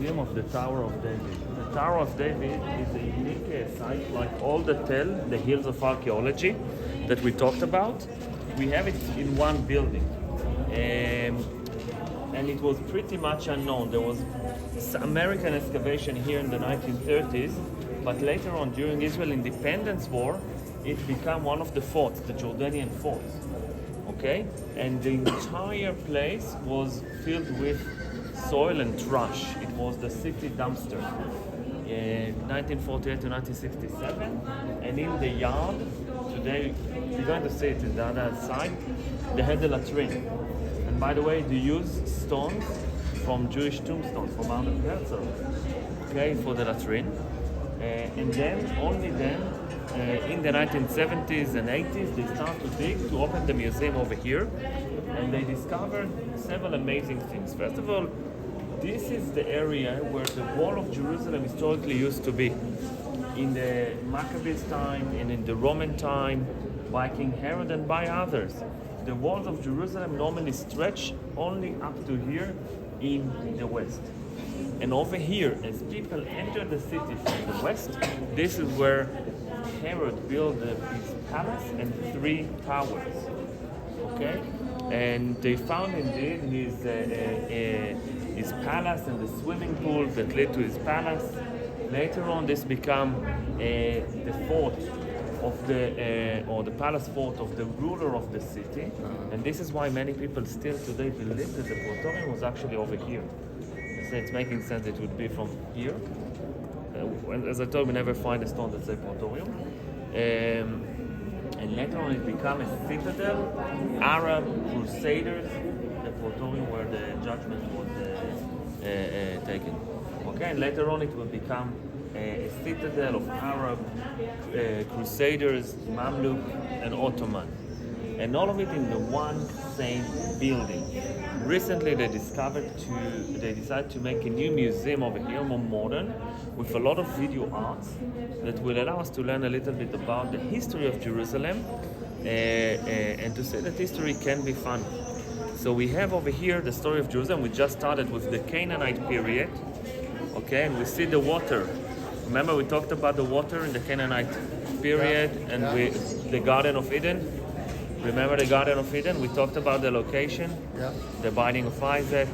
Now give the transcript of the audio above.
museum of the Tower of David. The Tower of David is a unique site, like all the hills of archaeology that we talked about. We have it in one building. And it was pretty much unknown. There was American excavation here in the 1930s, but later on, during Israel Independence War, it became one of the forts, the Jordanian forts. Okay? And the entire place was filled with soil and trash. It was the city dumpster. 1948 to 1967, and in the yard, today, you're going to see it in the other side, they had the latrine. And by the way, they use stones from Jewish tombstones, from Mount Herzl, okay, for the latrine. And then, only then, in the 1970s and 80s, they start to dig to open the museum over here, and they discovered several amazing things. First of all, this is the area where the wall of Jerusalem historically used to be. In the Maccabees time and in the Roman time, by King Herod and by others, the walls of Jerusalem normally stretch only up to here in the west. And over here, as people enter the city from the west, this is where Herod built his palace and 3 towers. Okay? And they found indeed his palace and the swimming pool that led to his palace. Later on, this became the fort of or the palace fort of the ruler of the city. And this is why many people still today believe that the Praetorium was actually over here. So it's making sense it would be from here. As I told, we never find a stone that says Praetorium. And later on it became a citadel, Arab crusaders, the Praetorium where the judgment was taken. Okay, and later on it will become a citadel of Arab crusaders, Mamluk, and Ottoman. And all of it in the one same building. Recently they decided to make a new museum over here, more modern, with a lot of video arts that will allow us to learn a little bit about the history of Jerusalem and to say that history can be fun. So we have over here the story of Jerusalem. We just started with the Canaanite period, okay, and we see the water. Remember we talked about the water in the Canaanite period the Garden of Eden? Remember the Garden of Eden? We talked about the location, the binding of Isaac,